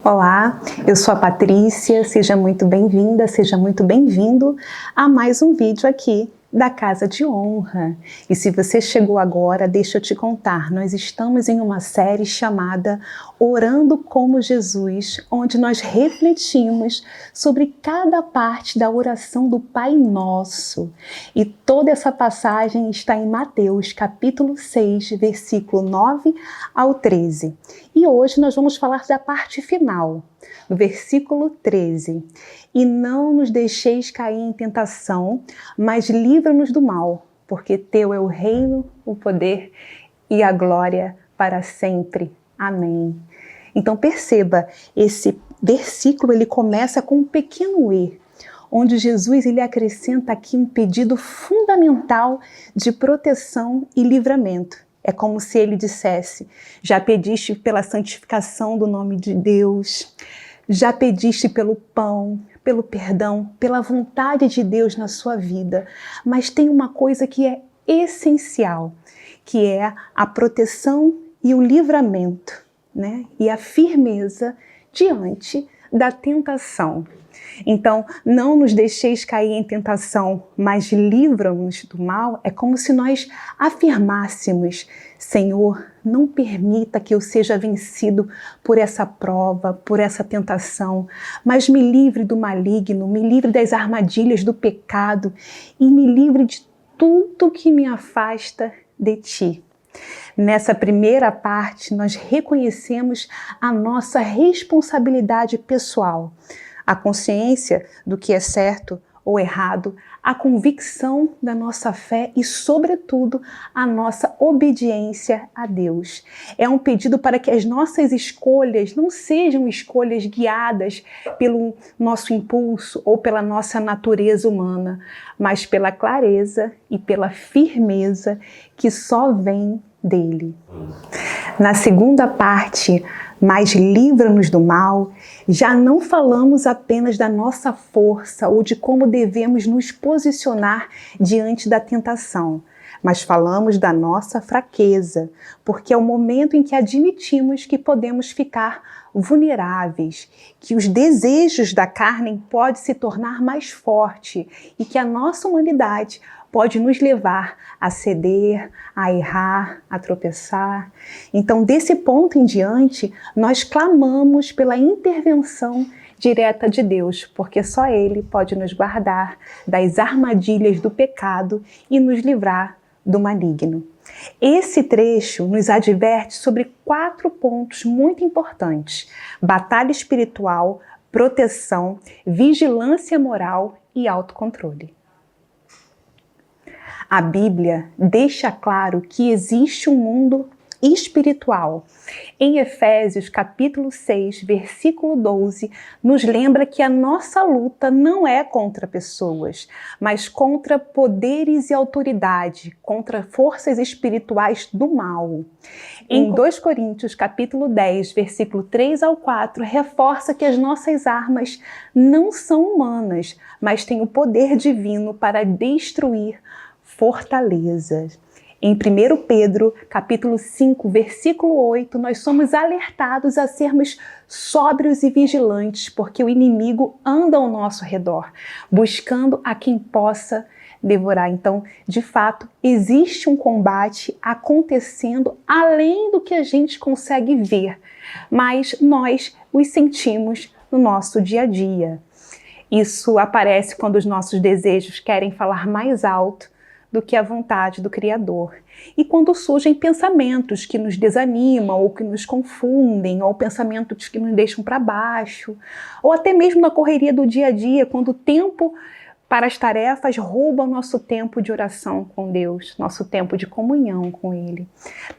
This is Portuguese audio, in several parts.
Olá, eu sou a Patrícia, seja muito bem-vinda, seja muito bem-vindo a mais um vídeo aqui da Casa de Honra. E se você chegou agora, deixa eu te contar, nós estamos em uma série chamada Orando como Jesus, onde nós refletimos sobre cada parte da oração do Pai Nosso. E toda essa passagem está em Mateus, capítulo 6, versículo 9 ao 13. E hoje nós vamos falar da parte final, do versículo 13. E não nos deixeis cair em tentação, mas livra-nos do mal, porque teu é o reino, o poder e a glória para sempre. Amém. Então perceba, esse versículo ele começa com um pequeno E, onde Jesus ele acrescenta aqui um pedido fundamental de proteção e livramento. É como se ele dissesse: já pediste pela santificação do nome de Deus, já pediste pelo pão, pelo perdão, pela vontade de Deus na sua vida, mas tem uma coisa que é essencial, que é a proteção e o livramento, né? E a firmeza diante da tentação. Então, não nos deixeis cair em tentação, mas livra-nos do mal. É como se nós afirmássemos: Senhor, não permita que eu seja vencido por essa prova, por essa tentação, mas me livre do maligno, me livre das armadilhas do pecado e me livre de tudo que me afasta de Ti. Nessa primeira parte, nós reconhecemos a nossa responsabilidade pessoal, a consciência do que é certo ou errado, a convicção da nossa fé e, sobretudo, a nossa obediência a Deus. É um pedido para que as nossas escolhas não sejam escolhas guiadas pelo nosso impulso ou pela nossa natureza humana, mas pela clareza e pela firmeza que só vem dele. Na segunda parte, mas livra-nos do mal, já não falamos apenas da nossa força ou de como devemos nos posicionar diante da tentação, mas falamos da nossa fraqueza, porque é o momento em que admitimos que podemos ficar vulneráveis, que os desejos da carne podem se tornar mais fortes e que a nossa humanidade pode nos levar a ceder, a errar, a tropeçar. Então, desse ponto em diante, nós clamamos pela intervenção direta de Deus, porque só Ele pode nos guardar das armadilhas do pecado e nos livrar do maligno. Esse trecho nos adverte sobre 4 pontos muito importantes: batalha espiritual, proteção, vigilância moral e autocontrole. A Bíblia deixa claro que existe um mundo espiritual. Em Efésios capítulo 6, versículo 12, nos lembra que a nossa luta não é contra pessoas, mas contra poderes e autoridade, contra forças espirituais do mal. Em 2 Coríntios capítulo 10, versículo 3 ao 4, reforça que as nossas armas não são humanas, mas têm o poder divino para destruir fortalezas. Em 1 Pedro, capítulo 5, versículo 8, nós somos alertados a sermos sóbrios e vigilantes, porque o inimigo anda ao nosso redor, buscando a quem possa devorar. Então, de fato, existe um combate acontecendo além do que a gente consegue ver, mas nós os sentimos no nosso dia a dia. Isso aparece quando os nossos desejos querem falar mais alto do que a vontade do Criador. E quando surgem pensamentos que nos desanimam ou que nos confundem, ou pensamentos que nos deixam para baixo, ou até mesmo na correria do dia a dia, quando o tempo para as tarefas rouba o nosso tempo de oração com Deus, nosso tempo de comunhão com Ele.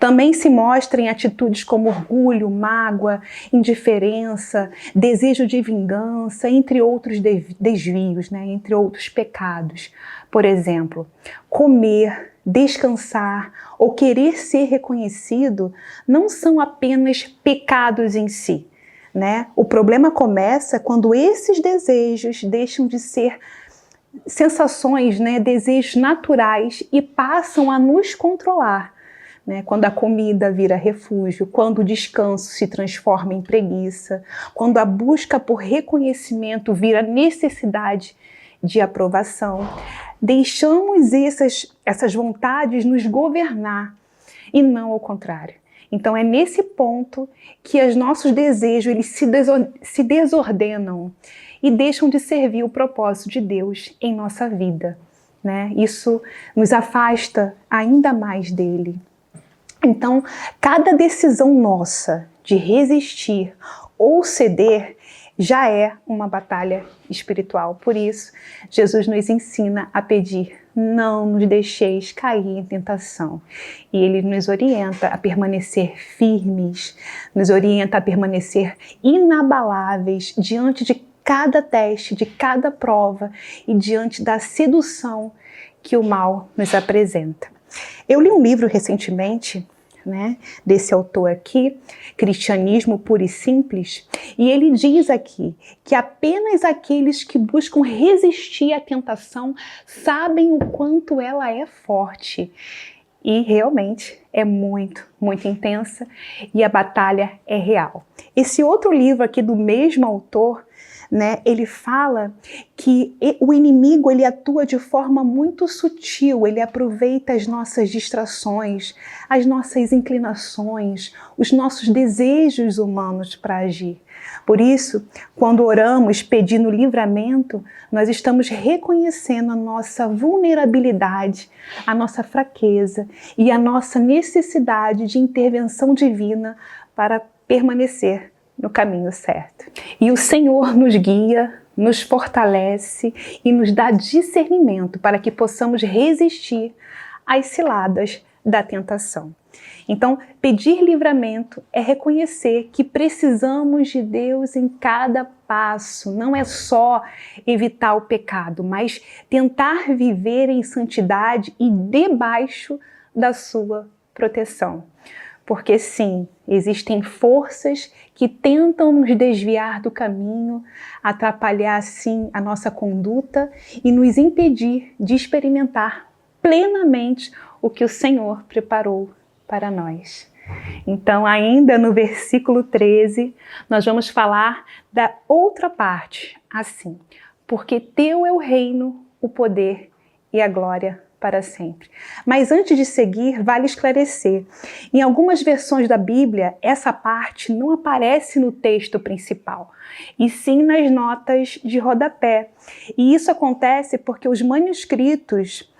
Também se mostra em atitudes como orgulho, mágoa, indiferença, desejo de vingança, entre outros desvios, né? Entre outros pecados. Por exemplo, comer, descansar ou querer ser reconhecido não são apenas pecados em si, né? O problema começa quando esses desejos deixam de ser sensações, né, desejos naturais e passam a nos controlar. né? Quando a comida vira refúgio, quando o descanso se transforma em preguiça, quando a busca por reconhecimento vira necessidade de aprovação, deixamos essas vontades nos governar e não ao contrário. Então é nesse ponto que os nossos desejos eles se desordenam e deixam de servir o propósito de Deus em nossa vida, né? Isso nos afasta ainda mais dele. Então, cada decisão nossa de resistir ou ceder já é uma batalha espiritual. Por isso, Jesus nos ensina a pedir: não nos deixeis cair em tentação. E ele nos orienta a permanecer firmes, nos orienta a permanecer inabaláveis diante de cada teste, de cada prova e diante da sedução que o mal nos apresenta. Eu li um livro recentemente, né, desse autor aqui, Cristianismo Puro e Simples, e ele diz aqui que apenas aqueles que buscam resistir à tentação sabem o quanto ela é forte. E realmente é muito, muito intensa e a batalha é real. Esse outro livro aqui do mesmo autor, né, ele fala que o inimigo ele atua de forma muito sutil, ele aproveita as nossas distrações, as nossas inclinações, os nossos desejos humanos para agir. Por isso, quando oramos pedindo livramento, nós estamos reconhecendo a nossa vulnerabilidade, a nossa fraqueza e a nossa necessidade de intervenção divina para permanecer no caminho certo. E o Senhor nos guia, nos fortalece e nos dá discernimento para que possamos resistir às ciladas da tentação. Então, pedir livramento é reconhecer que precisamos de Deus em cada passo. Não é só evitar o pecado, mas tentar viver em santidade e debaixo da sua proteção. Porque sim, existem forças que tentam nos desviar do caminho, atrapalhar assim a nossa conduta e nos impedir de experimentar plenamente o que o Senhor preparou para nós. Então, ainda no versículo 13, nós vamos falar da outra parte, assim: porque teu é o reino, o poder e a glória para sempre. Mas antes de seguir, vale esclarecer. Em algumas versões da Bíblia, essa parte não aparece no texto principal, e sim nas notas de rodapé. E isso acontece porque os manuscritos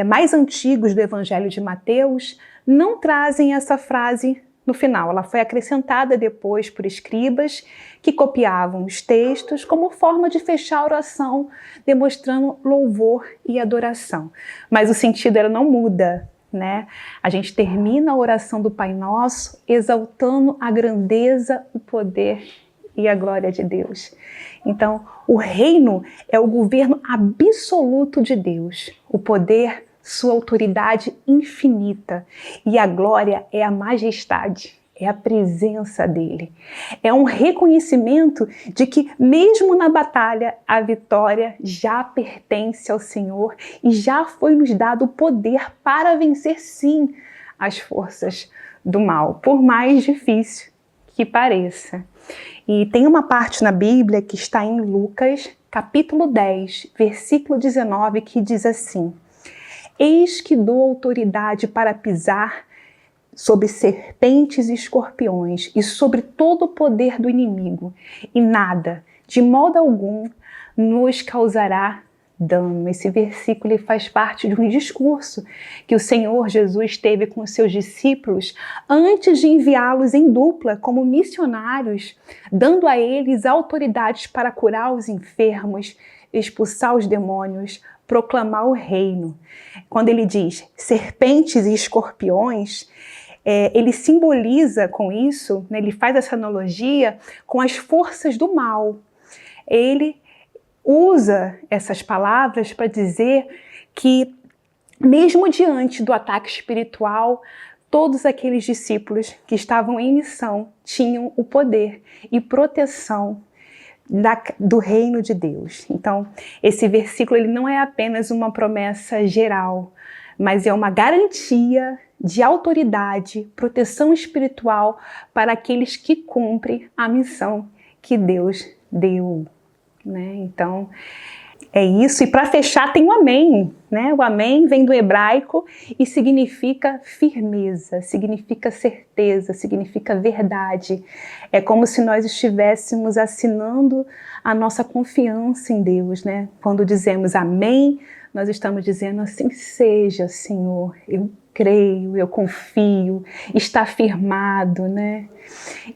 mais antigos do Evangelho de Mateus não trazem essa frase no final. Ela foi acrescentada depois por escribas que copiavam os textos como forma de fechar a oração, demonstrando louvor e adoração. Mas o sentido ela não muda, né? A gente termina a oração do Pai Nosso exaltando a grandeza, o poder e a glória de Deus. Então, o reino é o governo absoluto de Deus, o poder, sua autoridade infinita, e a glória é a majestade, é a presença dele. É um reconhecimento de que mesmo na batalha, a vitória já pertence ao Senhor e já foi nos dado o poder para vencer sim as forças do mal, por mais difícil que pareça. E tem uma parte na Bíblia que está em Lucas, capítulo 10, versículo 19, que diz assim: eis que dou autoridade para pisar sobre serpentes e escorpiões e sobre todo o poder do inimigo, e nada, de modo algum, nos causará dano. Esse versículo faz parte de um discurso que o Senhor Jesus teve com os seus discípulos antes de enviá-los em dupla como missionários, dando a eles autoridades para curar os enfermos, expulsar os demônios, proclamar o reino. Quando ele diz serpentes e escorpiões, ele simboliza com isso, né, ele faz essa analogia com as forças do mal. Ele usa essas palavras para dizer que, mesmo diante do ataque espiritual, todos aqueles discípulos que estavam em missão tinham o poder e proteção do reino de Deus. Então, esse versículo ele não é apenas uma promessa geral, mas é uma garantia de autoridade, proteção espiritual para aqueles que cumprem a missão que Deus deu, né? Então, é isso. E para fechar tem o amém, né? O amém vem do hebraico e significa firmeza, significa certeza, significa verdade. É como se nós estivéssemos assinando a nossa confiança em Deus, né? Quando dizemos amém, nós estamos dizendo assim seja, Senhor. Eu creio, eu confio, está firmado, né?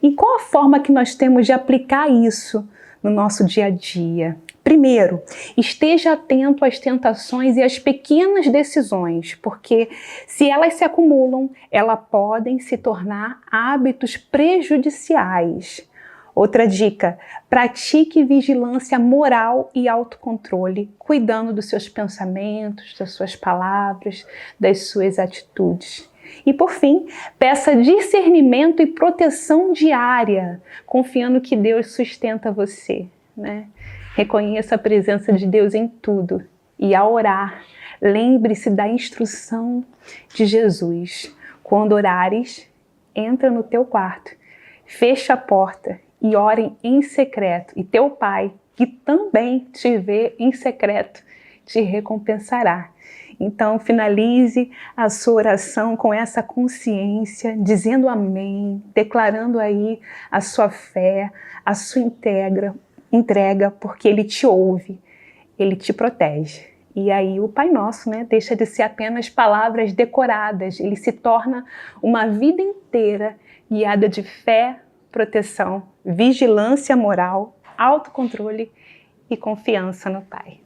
E qual a forma que nós temos de aplicar isso no nosso dia a dia? Primeiro, esteja atento às tentações e às pequenas decisões, porque se elas se acumulam, elas podem se tornar hábitos prejudiciais. Outra dica, pratique vigilância moral e autocontrole, cuidando dos seus pensamentos, das suas palavras, das suas atitudes. E por fim, peça discernimento e proteção diária, confiando que Deus sustenta você, né? Reconheça a presença de Deus em tudo. E ao orar, lembre-se da instrução de Jesus. Quando orares, entra no teu quarto, fecha a porta e orem em secreto. E teu Pai, que também te vê em secreto, te recompensará. Então, finalize a sua oração com essa consciência, dizendo amém, declarando aí a sua fé, a sua entrega, porque Ele te ouve, Ele te protege. E aí o Pai Nosso, né, deixa de ser apenas palavras decoradas, ele se torna uma vida inteira guiada de fé, proteção, vigilância moral, autocontrole e confiança no Pai.